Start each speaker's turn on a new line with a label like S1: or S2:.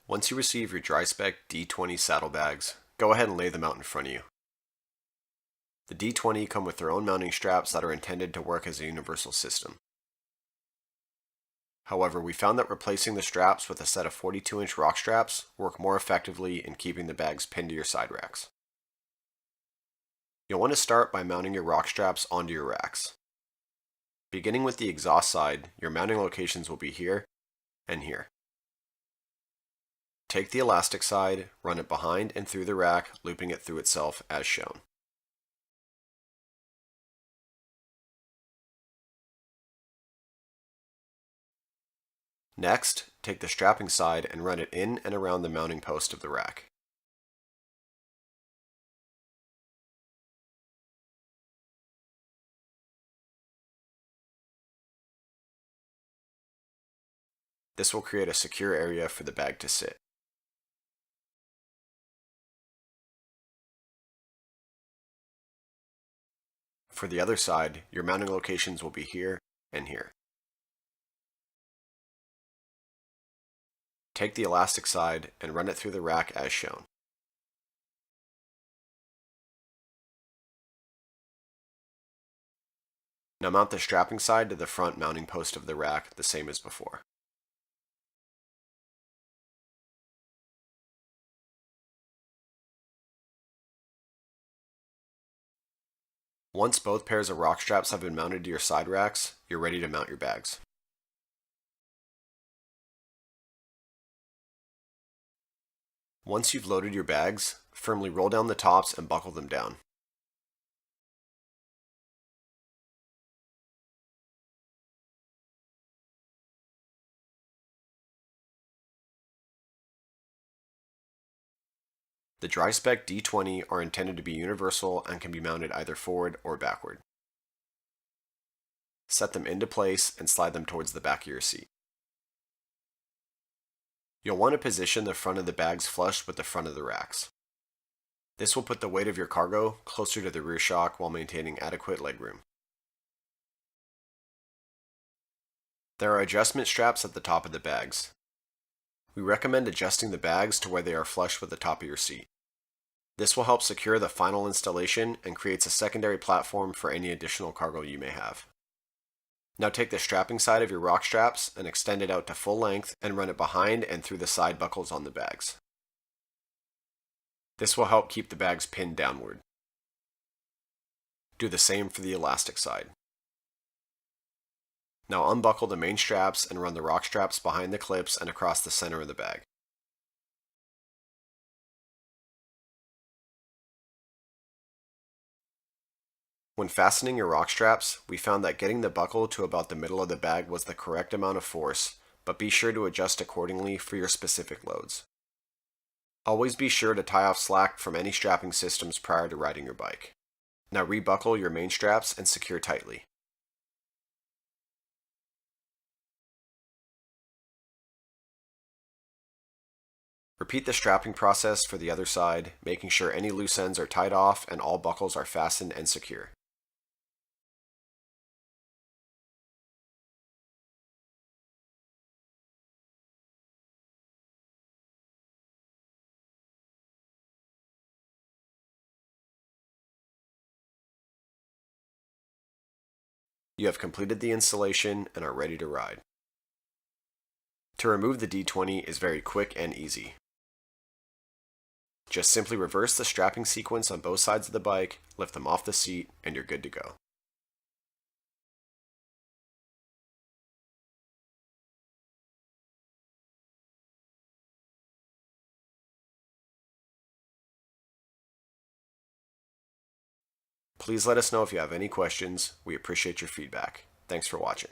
S1: Once you receive your DrySpec D20 saddle bags, go ahead and lay them out in front of you. The D20 come with their own mounting straps that are intended to work as a universal system. However, we found that replacing the straps with a set of 42-inch rock straps work more effectively in keeping the bags pinned to your side racks. You'll want to start by mounting your rock straps onto your racks. Beginning with the exhaust side, your mounting locations will be here and here. Take the elastic side, run it behind and through the rack, looping it through itself as shown. Next, take the strapping side and run it in and around the mounting post of the rack. This will create a secure area for the bag to sit. For the other side, your mounting locations will be here and here. Take the elastic side and run it through the rack as shown. Now mount the strapping side to the front mounting post of the rack the same as before. Once both pairs of rock straps have been mounted to your side racks, you're ready to mount your bags. Once you've loaded your bags, firmly roll down the tops and buckle them down. The DrySpec D20 are intended to be universal and can be mounted either forward or backward. Set them into place and slide them towards the back of your seat. You'll want to position the front of the bags flush with the front of the racks. This will put the weight of your cargo closer to the rear shock while maintaining adequate legroom. There are adjustment straps at the top of the bags. We recommend adjusting the bags to where they are flush with the top of your seat. This will help secure the final installation and creates a secondary platform for any additional cargo you may have. Now take the strapping side of your rock straps and extend it out to full length and run it behind and through the side buckles on the bags. This will help keep the bags pinned downward. Do the same for the elastic side. Now unbuckle the main straps and run the rock straps behind the clips and across the center of the bag. When fastening your rock straps, we found that getting the buckle to about the middle of the bag was the correct amount of force, but be sure to adjust accordingly for your specific loads. Always be sure to tie off slack from any strapping systems prior to riding your bike. Now rebuckle your main straps and secure tightly. Repeat the strapping process for the other side, making sure any loose ends are tied off and all buckles are fastened and secure. You have completed the installation and are ready to ride. To remove the D20 is very quick and easy. Just simply reverse the strapping sequence on both sides of the bike, lift them off the seat, and you're good to go. Please let us know if you have any questions. We appreciate your feedback. Thanks for watching.